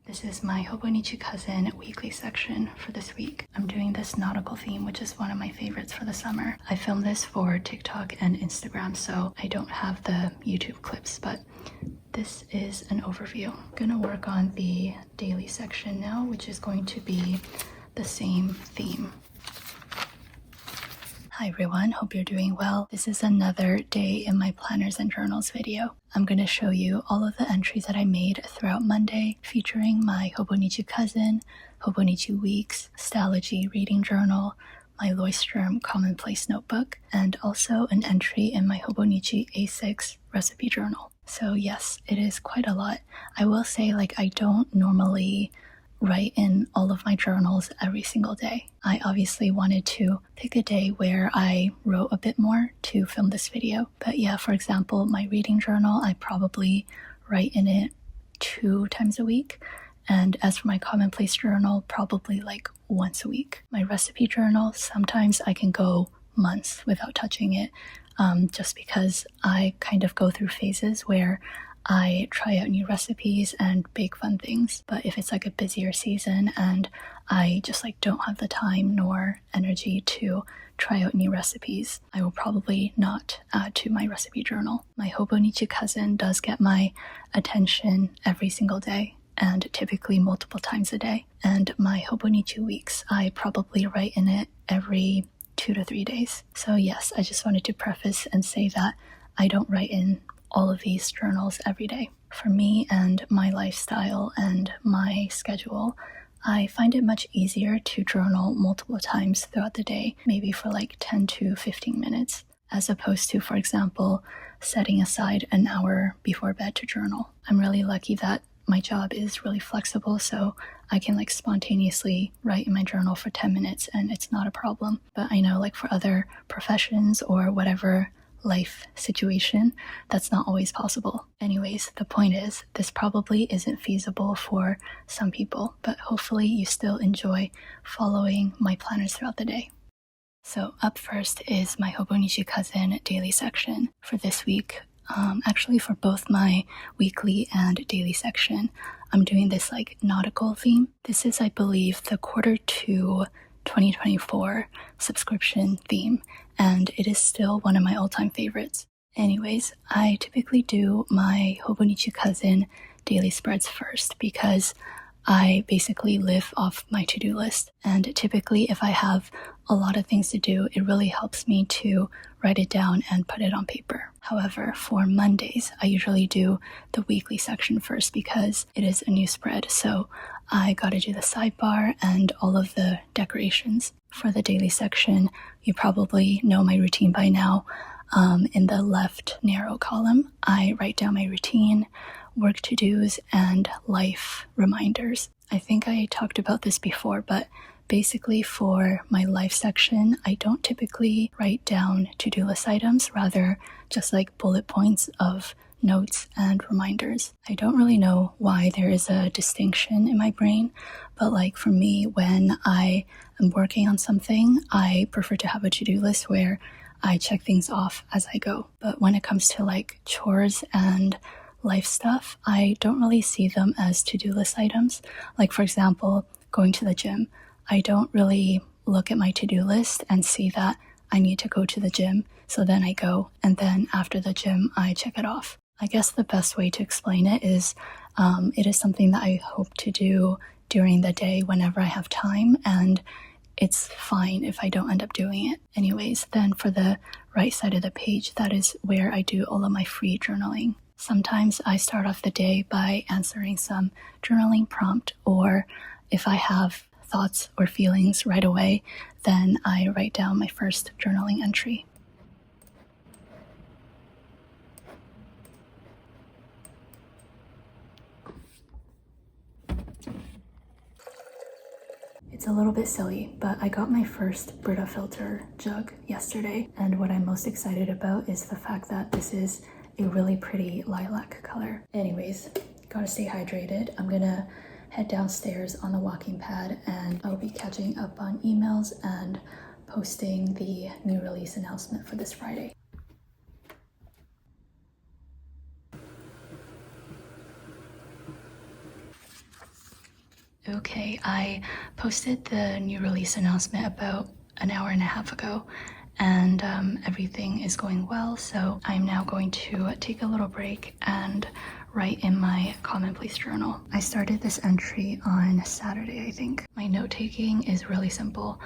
This is my Hobonichi Cousin weekly section for this week. I'm doing this nautical theme, which is one of my favorites for the summer. I filmed this for TikTok and Instagram, so I don't have the YouTube clips, but this is an overview. I'm gonna work on the daily section now, which is going to be the same theme. Hi everyone, hope you're doing well. This is another day in my planners and journals video. I'm going to show you all of the entries that I made throughout Monday, featuring my Hobonichi Cousin, Hobonichi Weeks, Stalogy reading journal, my Leuchtturm Commonplace notebook, and also an entry in my Hobonichi A6 recipe journal. So yes, it is quite a lot. I will say, I don't normally write in all of my journals every single day. I obviously wanted to pick a day where I wrote a bit more to film this video. But yeah, for example, my reading journal, I probably write in it 2 times a week. And as for my commonplace journal, probably once a week. My recipe journal, sometimes I can go months without touching it, just because I kind of go through phases where I try out new recipes and bake fun things. But if it's a busier season and I just don't have the time nor energy to try out new recipes, I will probably not add to my recipe journal. My Hobonichi Cousin does get my attention every single day, and typically multiple times a day. And my Hobonichi Weeks, I probably write in it every 2 to 3 days. So yes, I just wanted to preface and say that I don't write in all of these journals every day. For me and my lifestyle and my schedule, I find it much easier to journal multiple times throughout the day, maybe for 10 to 15 minutes, as opposed to, for example, setting aside an hour before bed to journal. I'm really lucky that my job is really flexible, so I can spontaneously write in my journal for 10 minutes and it's not a problem. But I know for other professions or whatever life situation, that's not always possible. Anyways, the point is, this probably isn't feasible for some people, but hopefully you still enjoy following my planners throughout the day. So up first is my Hobonichi Cousin daily section for this week. Actually, for both my weekly and daily section, I'm doing this nautical theme. This is, I believe, the Q2 2024 subscription theme, and it is still one of my all-time favorites. Anyways, I typically do my Hobonichi Cousin daily spreads first because I basically live off my to-do list, and typically if I have a lot of things to do, it really helps me to write it down and put it on paper. However, for Mondays, I usually do the weekly section first because it is a new spread, so I gotta do the sidebar and all of the decorations. For the daily section, you probably know my routine by now. In the left narrow column, I write down my routine, work to-dos, and life reminders. I think I talked about this before, but basically for my life section, I don't typically write down to-do list items, rather just bullet points of notes and reminders. I don't really know why there is a distinction in my brain, but for me, when I am working on something, I prefer to have a to-do list where I check things off as I go. But when it comes to chores and life stuff, I don't really see them as to-do list items. For example, going to the gym. I don't really look at my to-do list and see that I need to go to the gym, so then I go, and then after the gym, I check it off. I guess the best way to explain it is something that I hope to do during the day whenever I have time, and it's fine if I don't end up doing it. Anyways, then for the right side of the page, that is where I do all of my free journaling. Sometimes I start off the day by answering some journaling prompt, or if I have thoughts or feelings right away, then I write down my first journaling entry. It's a little bit silly, but I got my first Brita filter jug yesterday, and what I'm most excited about is the fact that this is a really pretty lilac color. Anyways, gotta stay hydrated. I'm gonna head downstairs on the walking pad, and I'll be catching up on emails and posting the new release announcement for this Friday. Okay, I posted the new release announcement about an hour and a half ago, and everything is going well, so I'm now going to take a little break and write in my Commonplace journal. I started this entry on Saturday, I think. My note-taking is really simple.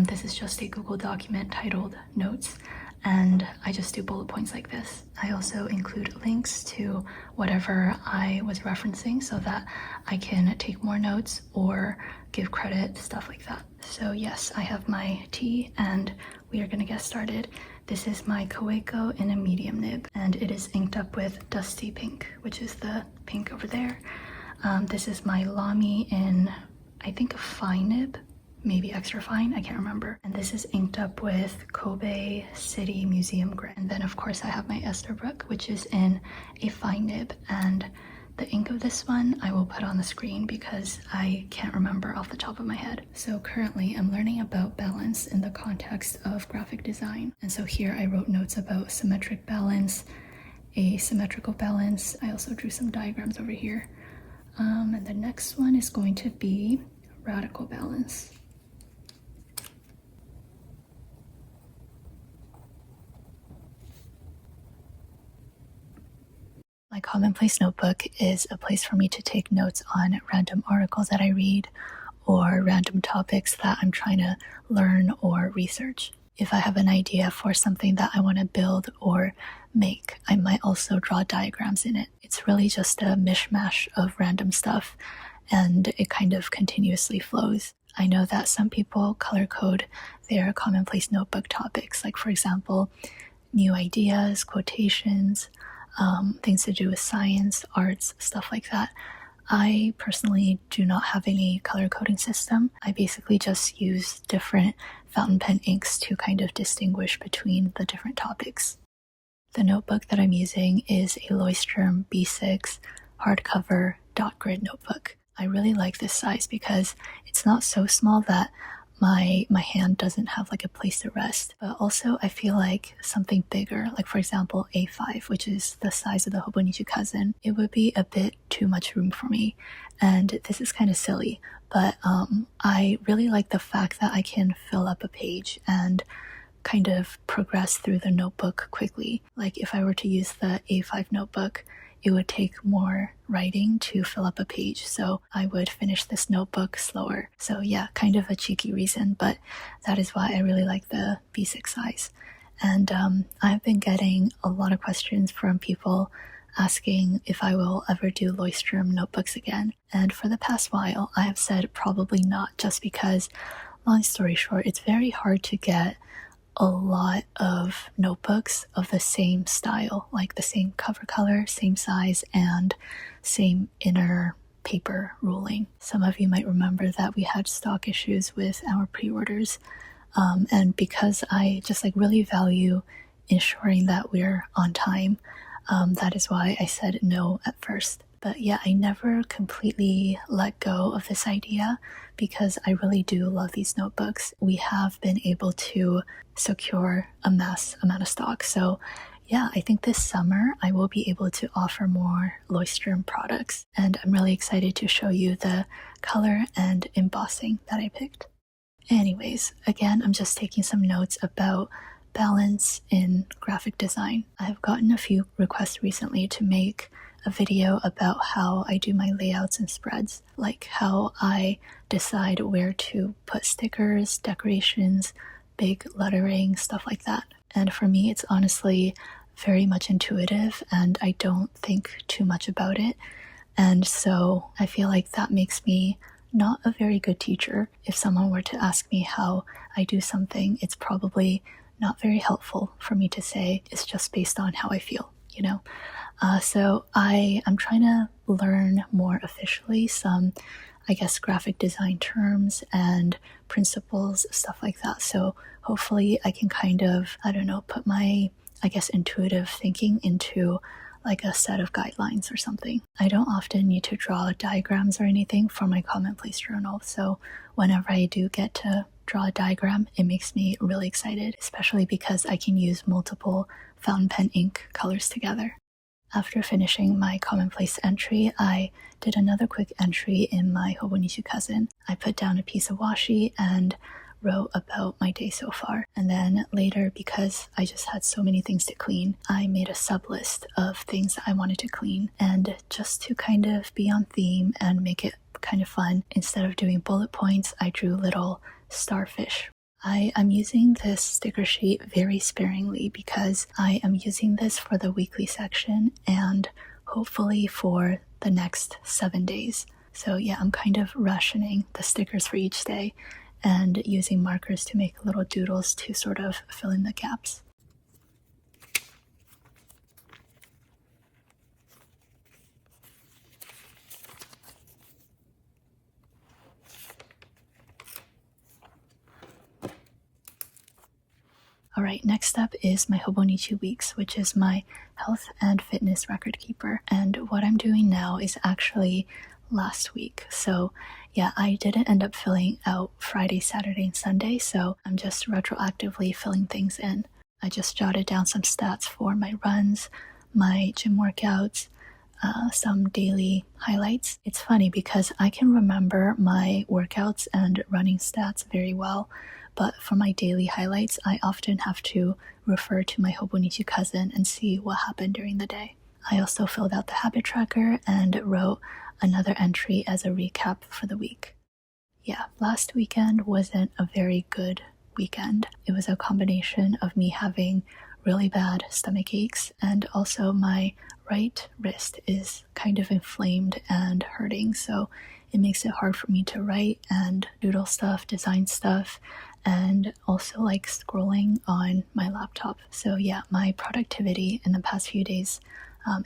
This is just a Google document titled Notes, and I just do bullet points like this. I also include links to whatever I was referencing so that I can take more notes or give credit, stuff like that. So yes, I have my tea and we are gonna get started. This is my ᴘ괜ᴅᴜᴜ in a medium nib, and it is inked up with Dusty Pink, which is the pink over there. This is my Lamy in, I think, a fine nib, maybe extra fine, I can't remember. And this is inked up with Kobe City Museum Grit. And then of course I have my Esterbrook, which is in a fine nib, and the ink of this one I will put on the screen because I can't remember off the top of my head. So currently I'm learning about balance in the context of graphic design. And so here I wrote notes about symmetric balance, asymmetrical balance. I also drew some diagrams over here. And the next one is going to be radical balance. My Commonplace notebook is a place for me to take notes on random articles that I read or random topics that I'm trying to learn or research. If I have an idea for something that I want to build or make, I might also draw diagrams in it. It's really just a mishmash of random stuff, and it kind of continuously flows. I know that some people color code their Commonplace notebook topics, like for example, new ideas, quotations, things to do with science, arts, stuff like that. I personally do not have any color coding system. I basically just use different fountain pen inks to kind of distinguish between the different topics. The notebook that I'm using is a Leuchtturm B6 hardcover dot grid notebook. I really like this size because it's not so small that my hand doesn't have like a place to rest, but also I feel like something bigger, like for example A5, which is the size of the Hobonichi Cousin, it would be a bit too much room for me. And this is kind of silly, but I really like the fact that I can fill up a page and kind of progress through the notebook quickly. Like if I were to use the A5 notebook, it would take more writing to fill up a page, so I would finish this notebook slower. So yeah, kind of a cheeky reason, but that is why I really like the B6 size. And I've been getting a lot of questions from people asking if I will ever do Leuchtturm notebooks again. And for the past while, I have said probably not, just because, long story short, it's very hard to get a lot of notebooks of the same style, like the same cover color, same size, and same inner paper ruling. Some of you might remember that we had stock issues with our pre-orders, and because I just like really value ensuring that we're on time, that is why I said no at first. But yeah, I never completely let go of this idea because I really do love these notebooks. We have been able to secure a mass amount of stock. So yeah, I think this summer I will be able to offer more Leuchtturm products. And I'm really excited to show you the color and embossing that I picked. Anyways, again, I'm just taking some notes about balance in graphic design. I have gotten a few requests recently to make a video about how I do my layouts and spreads, like how I decide where to put stickers, decorations, big lettering, stuff like that. And for me, it's honestly very much intuitive and I don't think too much about it. And so I feel like that makes me not a very good teacher. If someone were to ask me how I do something, it's probably not very helpful for me to say it's just based on how I feel, you know? So I'm trying to learn more officially some, I guess, graphic design terms and principles, stuff like that. So hopefully I can kind of, I don't know, put my, I guess, intuitive thinking into like a set of guidelines or something. I don't often need to draw diagrams or anything for my Commonplace journal, so whenever I do get to draw a diagram, it makes me really excited, especially because I can use multiple fountain pen ink colors together. After finishing my Commonplace entry, I did another quick entry in my Hobonichi Cousin. I put down a piece of washi and wrote about my day so far. And then later, because I just had so many things to clean, I made a sub list of things that I wanted to clean. And just to kind of be on theme and make it kind of fun, instead of doing bullet points, I drew little starfish. I am using this sticker sheet very sparingly because I am using this for the weekly section and hopefully for the next 7 days. So yeah, I'm kind of rationing the stickers for each day and using markers to make little doodles to sort of fill in the gaps. Alright, next up is my Hobonichi Weeks, which is my health and fitness record keeper. And what I'm doing now is actually last week. So yeah, I didn't end up filling out Friday, Saturday, and Sunday, so I'm just retroactively filling things in. I just jotted down some stats for my runs, my gym workouts, some daily highlights. It's funny because I can remember my workouts and running stats very well, but for my daily highlights, I often have to refer to my Hobonichi Cousin and see what happened during the day. I also filled out the habit tracker and wrote another entry as a recap for the week. Yeah, last weekend wasn't a very good weekend. It was a combination of me having really bad stomach aches, and also my right wrist is kind of inflamed and hurting, so it makes it hard for me to write and doodle stuff, design stuff, and also like scrolling on my laptop. So yeah, my productivity in the past few days,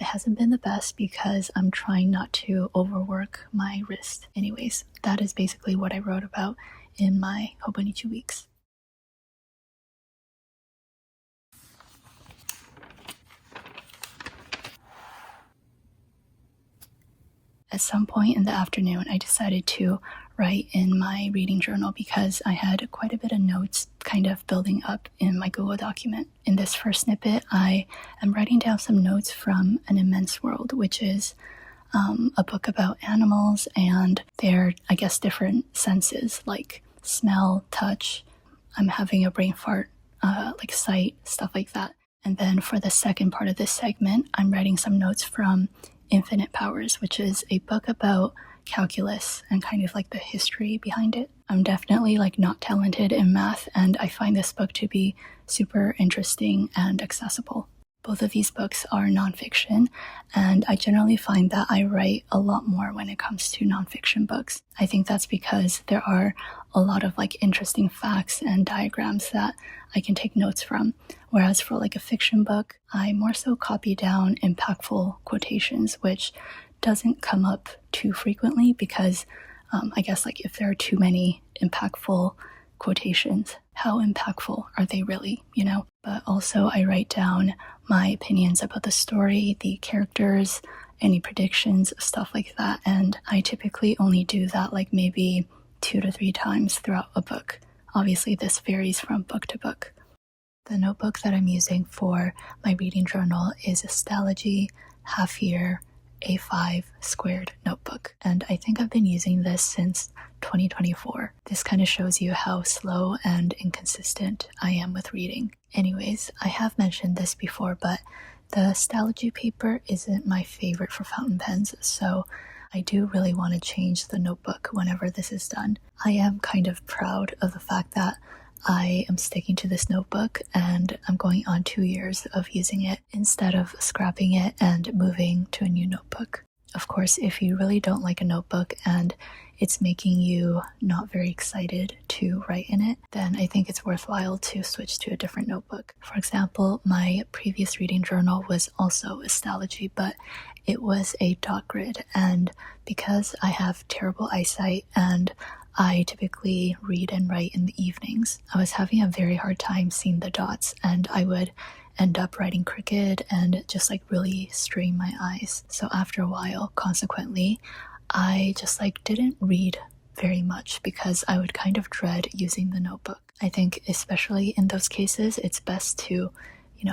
it hasn't been the best because I'm trying not to overwork my wrist. Anyways, that is basically what I wrote about in my Hobonichi Weeks. At some point in the afternoon, I decided to write in my reading journal because I had quite a bit of notes kind of building up in my Google document. In this first snippet, I am writing down some notes from An Immense World, which is a book about animals and their, I guess, different senses like smell, touch. I'm having a brain fart, like sight, stuff like that. And then for the second part of this segment, I'm writing some notes from Infinite Powers, which is a book about calculus and kind of like the history behind it. I'm definitely like not talented in math, and I find this book to be super interesting and accessible. Both of these books are nonfiction, and I generally find that I write a lot more when it comes to nonfiction books. I think that's because there are a lot of like interesting facts and diagrams that I can take notes from, whereas for like a fiction book, I more so copy down impactful quotations, which doesn't come up too frequently because I guess like if there are too many impactful quotations, how impactful are they really, you know? But also I write down my opinions about the story, the characters, any predictions, stuff like that, and I typically only do that like maybe 2 to 3 times throughout a book. Obviously this varies from book to book. The notebook that I'm using for my reading journal is a Stalogy half-year A5 squared notebook, and I think I've been using this since 2024. This kind of shows you how slow and inconsistent I am with reading. Anyways, I have mentioned this before, but the Stalogy paper isn't my favorite for fountain pens, so I do really want to change the notebook whenever this is done. I am kind of proud of the fact that I am sticking to this notebook and I'm going on 2 years of using it instead of scrapping it and moving to a new notebook. Of course, if you really don't like a notebook and it's making you not very excited to write in it, then I think it's worthwhile to switch to a different notebook. For example, my previous reading journal was also a Stalogy, but it was a dot grid, and because I have terrible eyesight and I typically read and write in the evenings, I was having a very hard time seeing the dots, and I would end up writing crooked and just like really strain my eyes. So after a while, consequently, I just like didn't read very much because I would kind of dread using the notebook. I think especially in those cases, it's best to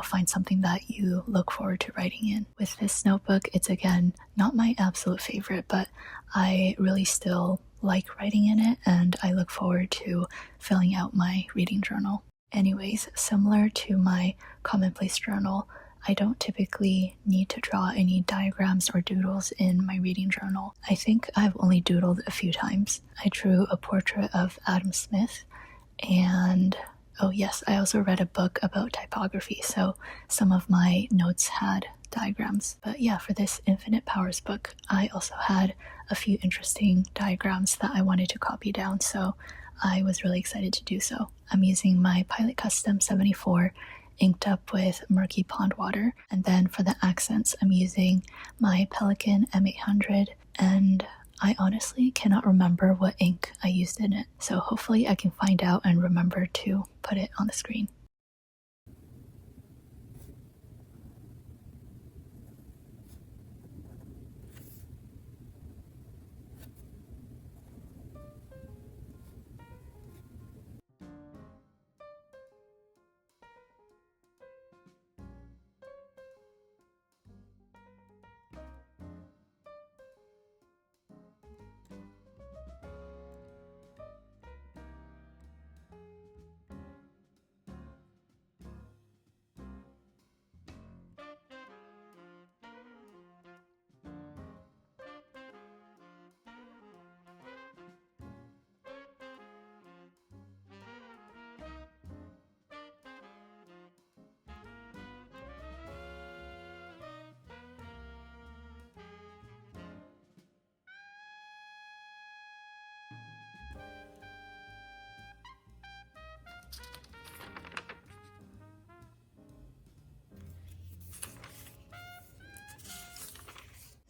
find something that you look forward to writing in. With this notebook, it's again not my absolute favorite, but I really still like writing in it, and I look forward to filling out my reading journal. Anyways, similar to my Commonplace journal, I don't typically need to draw any diagrams or doodles in my reading journal. I think I've only doodled a few times. I drew a portrait of Adam Smith, and oh yes, I also read a book about typography, so some of my notes had diagrams. But yeah, for this Infinite Powers book, I also had a few interesting diagrams that I wanted to copy down, so I was really excited to do so. I'm using my Pilot Custom 74 inked up with murky pond water, and then for the accents I'm using my Pelikan M800, and I honestly cannot remember what ink I used in it, so hopefully I can find out and remember to put it on the screen.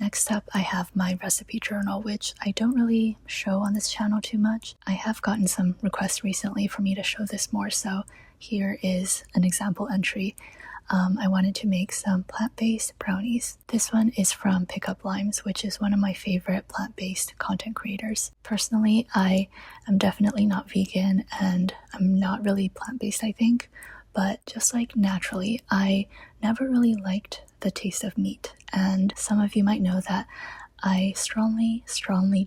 Next up, I have my recipe journal, which I don't really show on this channel too much. I have gotten some requests recently for me to show this more, so here is an example entry. I wanted to make some plant-based brownies. This one is from Pickup Limes, which is one of my favorite plant-based content creators. Personally, I am definitely not vegan, and I'm not really plant-based, I think, but just like naturally, I never really liked the taste of meat, and some of you might know that I strongly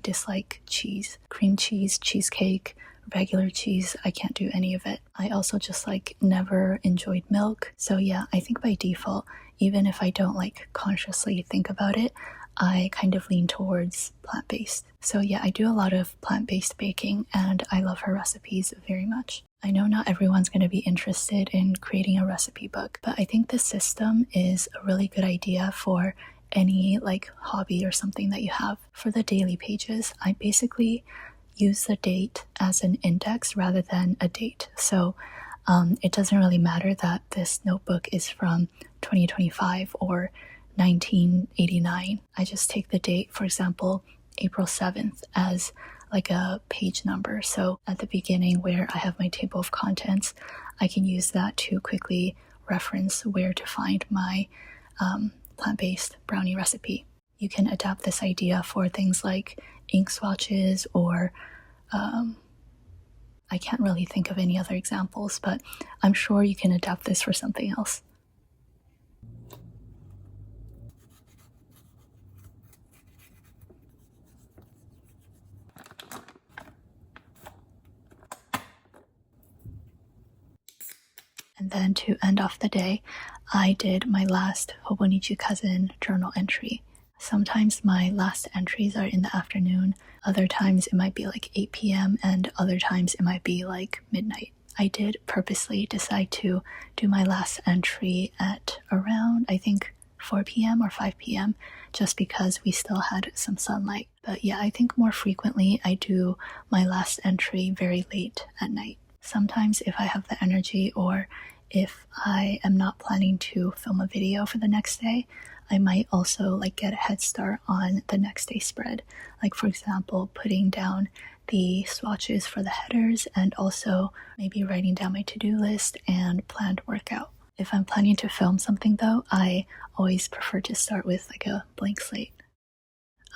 dislike cheese. Cream cheese, cheesecake, regular cheese, I can't do any of it. I also just never enjoyed milk, so yeah, I think by default, even if I don't consciously think about it, I kind of lean towards plant-based. So yeah, I do a lot of plant-based baking, and I love her recipes very much. I know not everyone's going to be interested in creating a recipe book, but I think this system is a really good idea for any hobby or something that you have. For the daily pages, I basically use the date as an index rather than a date. So it doesn't really matter that this notebook is from 2025 or 1989. I just take the date, for example, April 7th as a page number. So at the beginning where I have my table of contents, I can use that to quickly reference where to find my plant-based brownie recipe. You can adapt this idea for things like ink swatches or I can't really think of any other examples, but I'm sure you can adapt this for something else. And then to end off the day, I did my last Hobonichi Cousin journal entry. Sometimes my last entries are in the afternoon, other times it might be 8 p.m, and other times it might be midnight. I did purposely decide to do my last entry at around, I think, 4 p.m. or 5 p.m, just because we still had some sunlight. But yeah, I think more frequently I do my last entry very late at night. Sometimes if I have the energy, or if I am not planning to film a video for the next day, I might also get a head start on the next day spread. For example, putting down the swatches for the headers, and also maybe writing down my to-do list and planned workout. If I'm planning to film something though, I always prefer to start with a blank slate.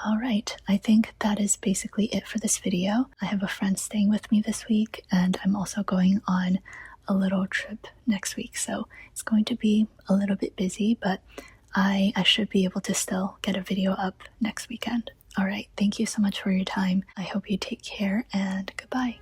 Alright, I think that is basically it for this video. I have a friend staying with me this week, and I'm also going on a little trip next week, so it's going to be a little bit busy, but I should be able to still get a video up next weekend. Alright, thank you so much for your time. I hope you take care, and goodbye.